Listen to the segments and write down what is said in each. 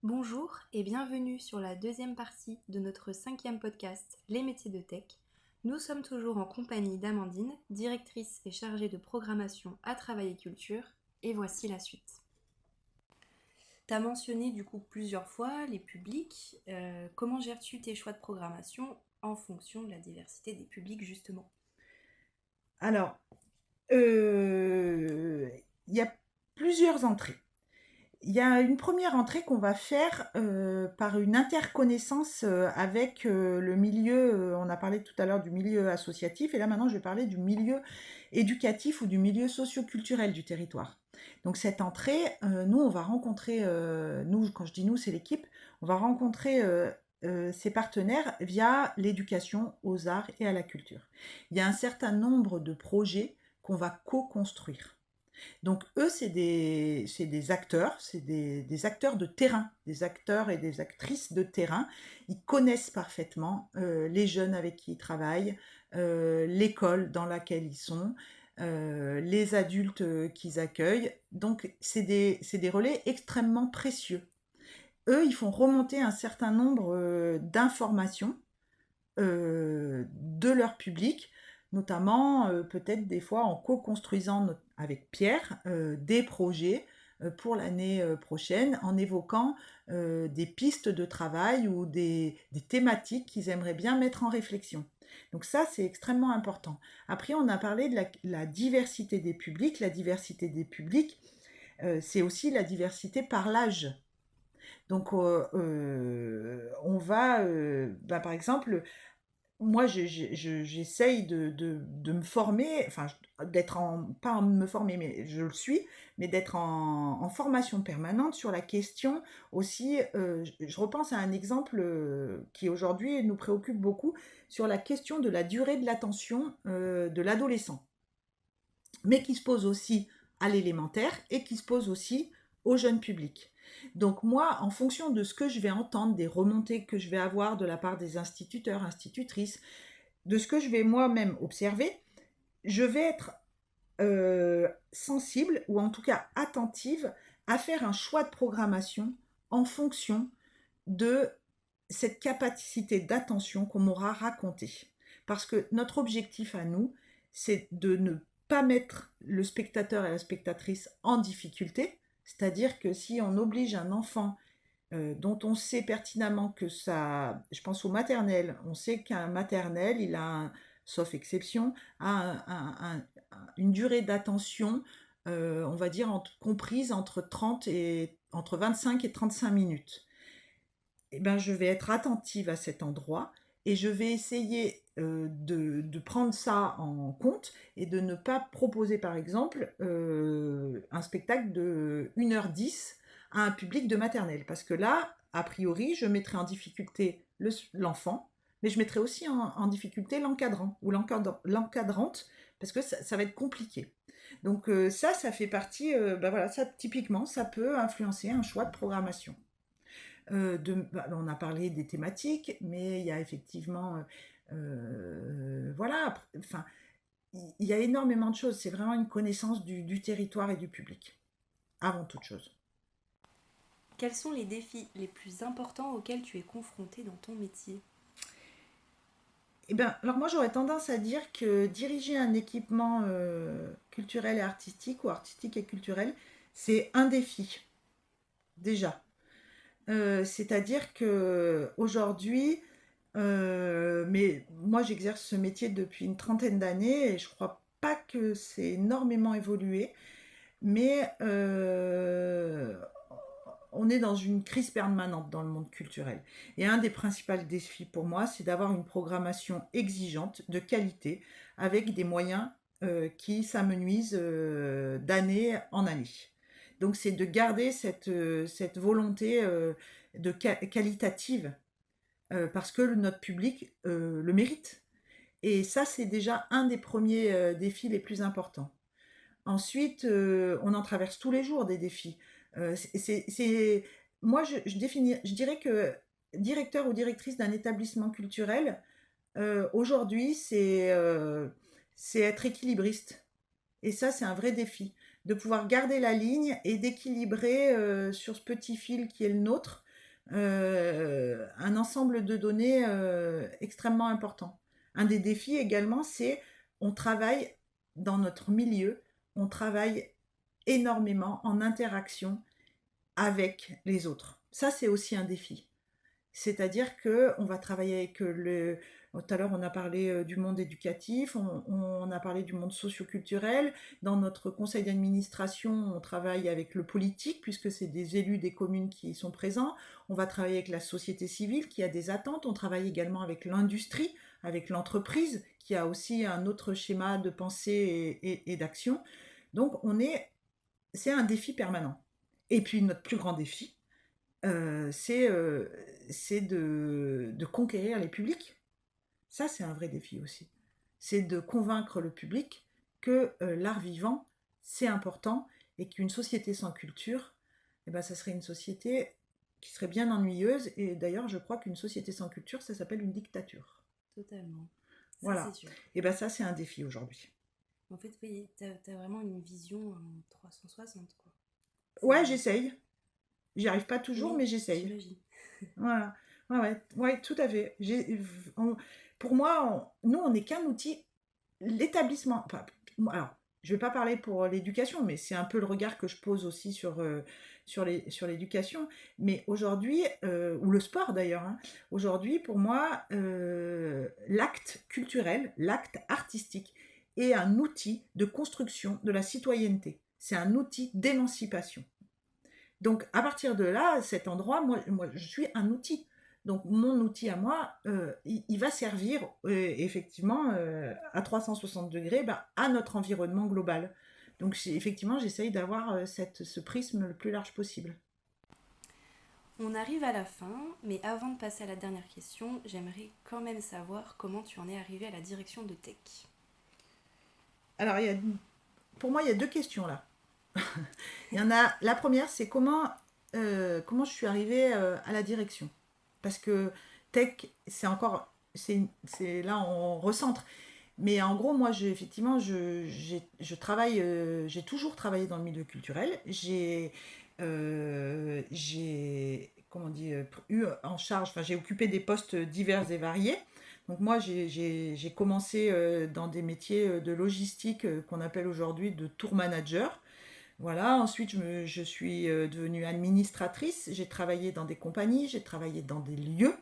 Bonjour et bienvenue sur la deuxième partie de notre cinquième podcast Les métiers de tech. Nous sommes toujours en compagnie d'Amandine, directrice et chargée de programmation à Travail et Culture, et voici la suite. Tu as mentionné du coup plusieurs fois les publics. Comment gères-tu tes choix de programmation en fonction de la diversité des publics justement? Alors, il y a plusieurs entrées. Il y a une première entrée qu'on va faire par une interconnaissance avec le milieu, on a parlé tout à l'heure du milieu associatif, et là maintenant je vais parler du milieu éducatif ou du milieu socio-culturel du territoire. Donc cette entrée, nous on va rencontrer, nous quand je dis nous c'est l'équipe, on va rencontrer ces partenaires via l'éducation aux arts et à la culture. Il y a un certain nombre de projets qu'on va co-construire. Donc eux, c'est des acteurs, c'est des acteurs de terrain, des acteurs et des actrices de terrain. Ils connaissent parfaitement les jeunes avec qui ils travaillent, l'école dans laquelle ils sont, les adultes qu'ils accueillent. Donc c'est des relais extrêmement précieux. Eux, ils font remonter un certain nombre d'informations de leur public, notamment peut-être des fois en co-construisant avec Pierre des projets pour l'année prochaine, en évoquant des pistes de travail ou des thématiques qu'ils aimeraient bien mettre en réflexion. Donc ça, c'est extrêmement important. Après, on a parlé de la diversité des publics. La diversité des publics, c'est aussi la diversité par l'âge. Donc, on va, par exemple, moi, j'essaye de me former, enfin, d'être pas en me former, mais je le suis, mais d'être en formation permanente sur la question aussi. Je repense à un exemple qui aujourd'hui nous préoccupe beaucoup sur la question de la durée de l'attention de l'adolescent, mais qui se pose aussi à l'élémentaire et qui se pose aussi au jeune public. Donc moi, en fonction de ce que je vais entendre, des remontées que je vais avoir de la part des instituteurs, institutrices, de ce que je vais moi-même observer, je vais être sensible ou en tout cas attentive à faire un choix de programmation en fonction de cette capacité d'attention qu'on m'aura racontée. Parce que notre objectif à nous, c'est de ne pas mettre le spectateur et la spectatrice en difficulté. C'est-à-dire que si on oblige un enfant dont on sait pertinemment que ça, je pense au maternel, on sait qu'un maternel, il a, sauf exception, a une durée d'attention, on va dire, comprise entre 30 et entre 25 et 35 minutes. Eh ben, je vais être attentive à cet endroit et je vais essayer de prendre ça en compte et de ne pas proposer, par exemple, un spectacle de 1h10 à un public de maternelle. Parce que là, a priori, je mettrai en difficulté l'enfant, mais je mettrai aussi en difficulté l'encadrant ou l'encadrante, parce que ça va être compliqué. Donc ça fait partie, voilà, ça typiquement, ça peut influencer un choix de programmation. On a parlé des thématiques, mais il y a effectivement, voilà, enfin, il y a énormément de choses. C'est vraiment une connaissance du territoire et du public, avant toute chose. Quels sont les défis les plus importants auxquels tu es confrontée dans ton métier? Eh bien, alors moi j'aurais tendance à dire que diriger un équipement culturel et artistique, ou artistique et culturel, c'est un défi, déjà. C'est-à-dire que aujourd'hui, mais moi j'exerce ce métier depuis une trentaine d'années et je crois pas que c'est énormément évolué, mais on est dans une crise permanente dans le monde culturel. Et un des principaux défis pour moi, c'est d'avoir une programmation exigeante, de qualité, avec des moyens qui s'amenuisent d'année en année. Donc c'est de garder cette volonté qualitative parce que notre public le mérite. Et ça, c'est déjà un des premiers défis les plus importants. Ensuite, on en traverse tous les jours des défis. Moi, je dirais que directeur ou directrice d'un établissement culturel, aujourd'hui, c'est être équilibriste. Et ça, c'est un vrai défi, de pouvoir garder la ligne et d'équilibrer sur ce petit fil qui est le nôtre, un ensemble de données extrêmement important. Un des défis également, c'est on travaille dans notre milieu, on travaille énormément en interaction avec les autres. Ça, c'est aussi un défi. C'est-à-dire qu'on va travailler avec le... Tout à l'heure, on a parlé du monde éducatif, on a parlé du monde socioculturel. Dans notre conseil d'administration, on travaille avec le politique, puisque c'est des élus des communes qui sont présents. On va travailler avec la société civile, qui a des attentes. On travaille également avec l'industrie, avec l'entreprise, qui a aussi un autre schéma de pensée et d'action. Donc, c'est un défi permanent. Et puis, notre plus grand défi, c'est de conquérir les publics. Ça, c'est un vrai défi aussi. C'est de convaincre le public que l'art vivant, c'est important et qu'une société sans culture, eh ben, ça serait une société qui serait bien ennuyeuse. Et d'ailleurs, je crois qu'une société sans culture, ça s'appelle une dictature. Totalement. Ça, Voilà. c'est sûr. Et ben ça, c'est un défi aujourd'hui. En fait, oui, t'as vraiment une vision en 360, quoi. Ouais, j'essaye. J'y arrive pas toujours, Oui, mais j'essaye. j'imagine. Voilà. Ouais, tout à fait. Pour moi, nous, on n'est qu'un outil. L'établissement. Enfin, alors, je ne vais pas parler pour l'éducation, mais c'est un peu le regard que je pose aussi sur l'éducation. Mais aujourd'hui, ou le sport d'ailleurs, hein, aujourd'hui, pour moi, l'acte culturel, l'acte artistique est un outil de construction de la citoyenneté. C'est un outil d'émancipation. Donc, à partir de là, cet endroit, moi je suis un outil. Donc, mon outil à moi, il va servir effectivement à 360 degrés à notre environnement global. Donc, effectivement, j'essaye d'avoir ce prisme le plus large possible. On arrive à la fin, mais avant de passer à la dernière question, j'aimerais quand même savoir comment tu en es arrivé à la direction de Tech. Alors, pour moi, il y a deux questions là. Il y en a, la première, c'est comment je suis arrivée à la direction. Parce que tech, c'est encore, c'est là on recentre. Mais en gros, moi, effectivement, je travaille, j'ai toujours travaillé dans le milieu culturel. Comment on dit, eu en charge, enfin, j'ai occupé des postes divers et variés. Donc moi, j'ai commencé dans des métiers de logistique qu'on appelle aujourd'hui de tour manager. Voilà, ensuite je suis devenue administratrice, j'ai travaillé dans des compagnies, j'ai travaillé dans des lieux,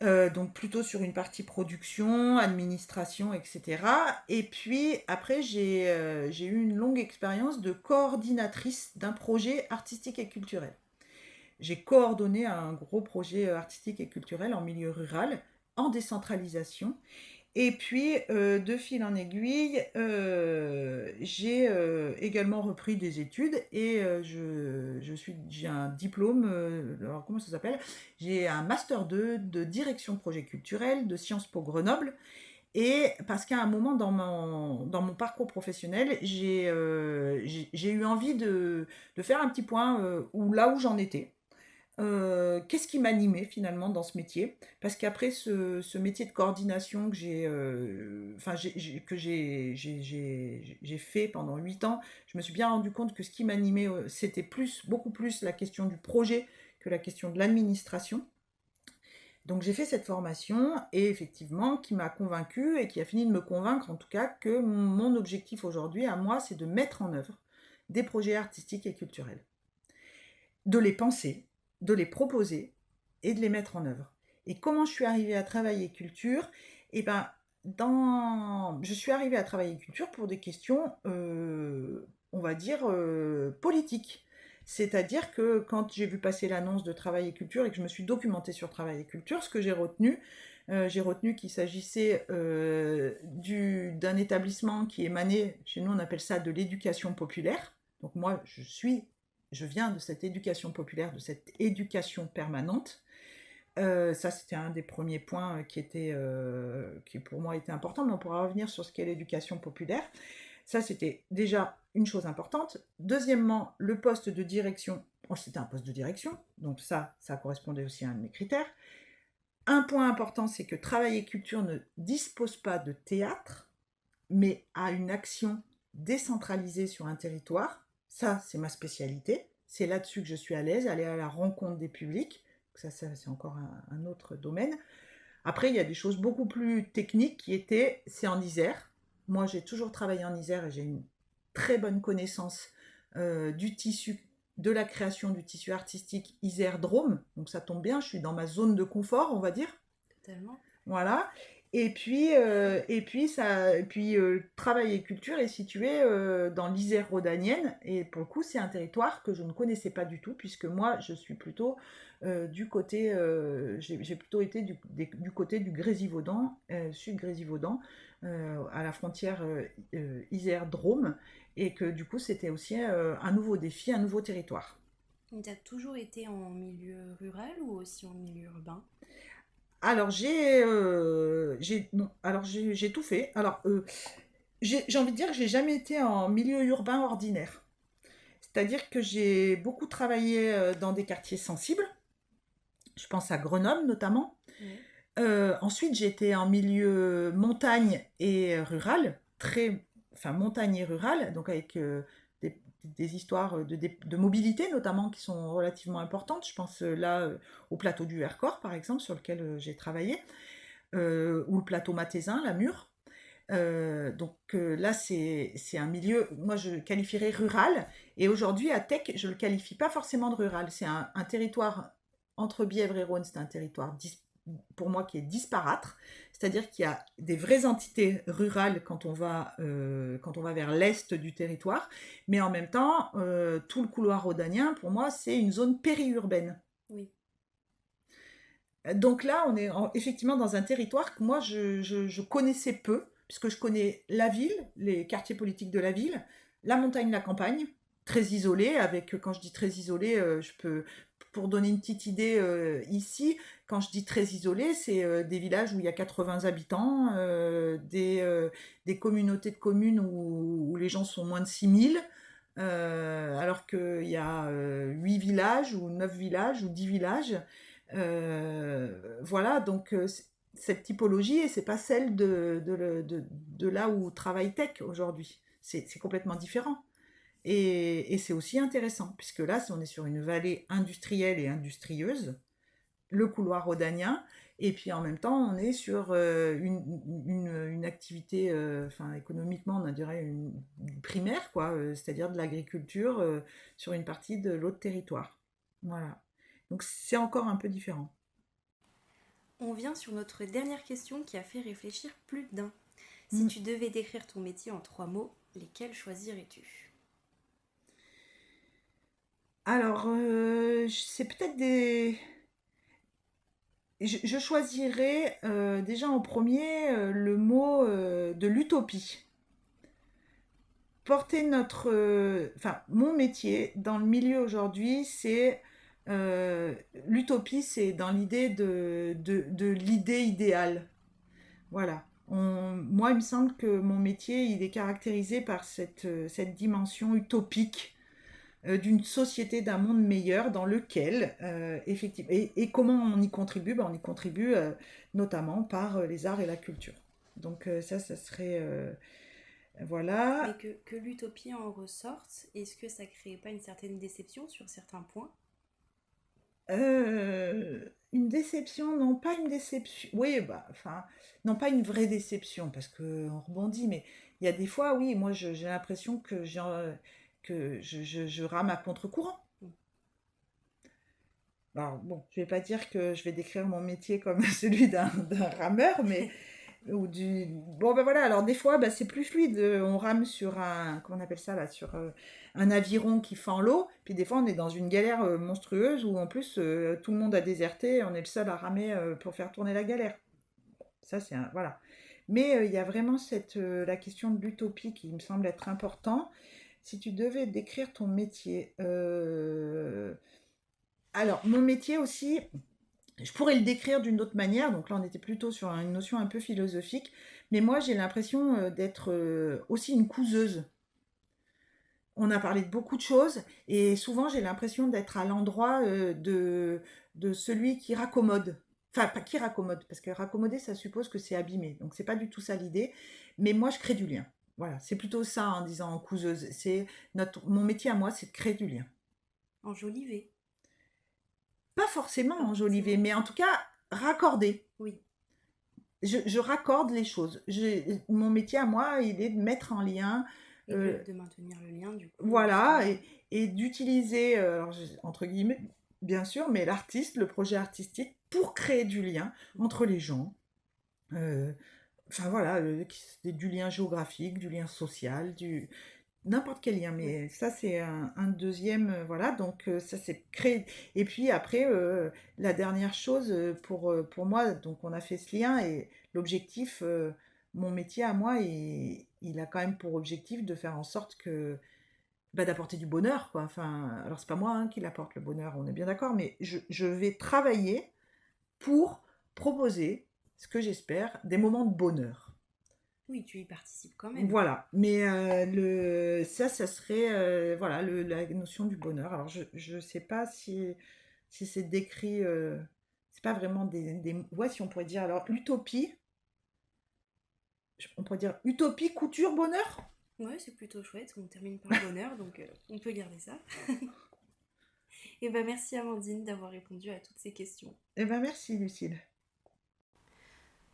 donc plutôt sur une partie production, administration, etc. Et puis après j'ai eu une longue expérience de coordinatrice d'un projet artistique et culturel. J'ai coordonné un gros projet artistique et culturel en milieu rural, en décentralisation, et puis, de fil en aiguille, j'ai également repris des études et j'ai un diplôme, alors comment ça s'appelle? J'ai un master 2 de direction projet culturel de Sciences Po Grenoble. Et parce qu'à un moment dans mon parcours professionnel, j'ai eu envie de faire un petit point là où j'en étais. Qu'est-ce qui m'animait finalement dans ce métier? Parce qu'après ce métier de coordination que j'ai fait pendant 8 ans, je me suis bien rendu compte que ce qui m'animait, c'était beaucoup plus la question du projet que la question de l'administration. Donc j'ai fait cette formation et effectivement qui m'a convaincue et qui a fini de me convaincre en tout cas que mon objectif aujourd'hui à moi, c'est de mettre en œuvre des projets artistiques et culturels, de les penser, de les proposer et de les mettre en œuvre. Et comment je suis arrivée à travailler culture? Eh ben, je suis arrivée à travailler culture pour des questions, on va dire, politiques. C'est-à-dire que quand j'ai vu passer l'annonce de Travail et Culture et que je me suis documentée sur Travail et Culture, ce que j'ai retenu qu'il s'agissait d'un établissement qui émanait, chez nous on appelle ça de l'éducation populaire. Donc moi, je viens de cette éducation populaire, de cette éducation permanente. Ça, c'était un des premiers points qui pour moi était important, mais on pourra revenir sur ce qu'est l'éducation populaire. Ça, c'était déjà une chose importante. Deuxièmement, le poste de direction, c'était un poste de direction, donc ça correspondait aussi à un de mes critères. Un point important, c'est que Travail et Culture ne dispose pas de théâtre, mais a une action décentralisée sur un territoire. Ça, c'est ma spécialité. C'est là-dessus que je suis à l'aise, aller à la rencontre des publics. Ça c'est encore un autre domaine. Après, il y a des choses beaucoup plus techniques c'est en Isère. Moi, j'ai toujours travaillé en Isère et j'ai une très bonne connaissance du tissu, de la création du tissu artistique Isère-Drôme. Donc ça tombe bien, je suis dans ma zone de confort, on va dire. Totalement. Voilà. Travail et culture est situé dans l'Isère rhodanienne. Et pour le coup, c'est un territoire que je ne connaissais pas du tout, puisque moi, je suis plutôt du côté. J'ai plutôt été du côté du Grésivaudan, sud Grésivaudan, à la frontière Isère-Drôme. Et que du coup, c'était aussi un nouveau défi, un nouveau territoire. Tu as toujours été en milieu rural ou aussi en milieu urbain? Alors non, alors j'ai tout fait. J'ai envie de dire que j'ai jamais été en milieu urbain ordinaire. C'est-à-dire que j'ai beaucoup travaillé dans des quartiers sensibles. Je pense à Grenoble notamment. Oui. Ensuite, j'étais en milieu montagne et rural, enfin montagne et rural, donc avec des histoires de mobilité notamment qui sont relativement importantes. Je pense au plateau du Vercors par exemple, sur lequel j'ai travaillé, ou le plateau Mathésin, la Mure. Là, c'est un milieu, moi je qualifierais rural, et aujourd'hui à Tech, je le qualifie pas forcément de rural. C'est un territoire entre Bièvre et Rhône, c'est un territoire pour moi qui est disparate, c'est-à-dire qu'il y a des vraies entités rurales quand on va vers l'est du territoire, mais en même temps, tout le couloir rhodanien, pour moi, c'est une zone périurbaine. Oui. Donc là, on est effectivement dans un territoire que moi, je connaissais peu, puisque je connais la ville, les quartiers politiques de la ville, la montagne, la campagne, très isolée, quand je dis très isolée, pour donner une petite idée quand je dis très isolé, c'est des villages où il y a 80 habitants, des communautés de communes où les gens sont moins de 6000, alors qu'il y a 8 villages ou 9 villages ou 10 villages. Voilà, donc cette typologie, et c'est pas celle de là où travaille Tech aujourd'hui. C'est complètement différent. Et c'est aussi intéressant, puisque là, on est sur une vallée industrielle et industrieuse, le couloir rhodanien, et puis en même temps, on est sur une activité, enfin économiquement, on dirait une primaire, quoi, c'est-à-dire de l'agriculture sur une partie de l'autre territoire. Voilà. Donc c'est encore un peu différent. On vient sur notre dernière question qui a fait réfléchir plus d'un. Si Mm. tu devais décrire ton métier en 3 mots, lesquels choisirais-tu? Alors, c'est peut-être des... Je choisirais déjà en premier le mot de l'utopie. Enfin, mon métier dans le milieu aujourd'hui, c'est l'utopie, c'est dans l'idée de l'idée idéale. Voilà. Moi, il me semble que mon métier, il est caractérisé par cette dimension utopique d'une société, d'un monde meilleur dans lequel, effectivement, et comment on y contribue? On y contribue notamment par les arts et la culture. Donc ça serait... voilà. Mais que l'utopie en ressorte, est-ce que ça crée pas une certaine déception sur certains points? Une déception, non pas une déception. Oui, bah, enfin, non pas une vraie déception, parce qu'on rebondit, mais il y a des fois, oui, moi j'ai l'impression que je rame à contre-courant. Alors bon, je vais pas dire que je vais décrire mon métier comme celui d'un rameur, mais bon ben voilà, alors des fois c'est plus fluide, on rame sur comment on appelle ça là, sur un aviron qui fend l'eau, puis des fois on est dans une galère monstrueuse où en plus tout le monde a déserté, on est le seul à ramer pour faire tourner la galère. Ça voilà. Mais il y a vraiment la question de l'utopie qui me semble être important. Si tu devais décrire ton métier, alors mon métier aussi, je pourrais le décrire d'une autre manière, donc là on était plutôt sur une notion un peu philosophique, mais moi j'ai l'impression d'être aussi une couseuse. On a parlé de beaucoup de choses, et souvent j'ai l'impression d'être à l'endroit de celui qui raccommode. Enfin, pas qui raccommode, parce que raccommoder ça suppose que c'est abîmé, donc c'est pas du tout ça l'idée, mais moi je crée du lien. Voilà, c'est plutôt ça en disant couseuse. Mon métier à moi, c'est de créer du lien. Enjoliver. Pas forcément Pas enjoliver, forcément. mais en tout cas raccorder. Oui. Je raccorde les choses. Mon métier à moi, il est de mettre en lien, Et de maintenir le lien, du coup, voilà, justement. et d'utiliser, alors entre guillemets, bien sûr, mais l'artiste, le projet artistique, pour créer du lien entre les gens. Euh, enfin voilà, du lien géographique, du lien social, n'importe quel lien, Oui. mais ça c'est un deuxième, voilà, donc ça c'est créé. Et puis après, la dernière chose pour moi, donc on a fait ce lien et l'objectif, mon métier à moi, il a quand même pour objectif de faire en sorte que, bah, d'apporter du bonheur, quoi. Enfin, alors c'est pas moi hein, qui l'apporte le bonheur, on est bien d'accord, mais je vais travailler pour proposer, ce que j'espère, des moments de bonheur. Oui, tu y participes quand même. Voilà, mais ça serait voilà la notion du bonheur. Alors je sais pas si c'est décrit, c'est pas vraiment ouais, si on pourrait dire alors l'utopie, on pourrait dire utopie, couture, bonheur. Ouais, c'est plutôt chouette. On termine par le bonheur, donc on peut garder ça. Et ben merci Amandine d'avoir répondu à toutes ces questions. Eh ben merci Lucille.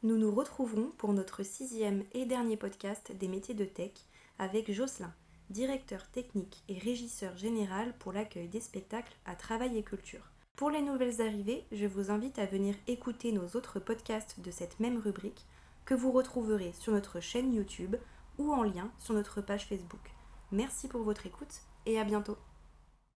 Nous nous retrouverons pour notre 6e et dernier podcast des métiers de tech avec Jocelyn, directeur technique et régisseur général pour l'accueil des spectacles à Travail et Culture. Pour les nouvelles arrivées, je vous invite à venir écouter nos autres podcasts de cette même rubrique que vous retrouverez sur notre chaîne YouTube ou en lien sur notre page Facebook. Merci pour votre écoute et à bientôt.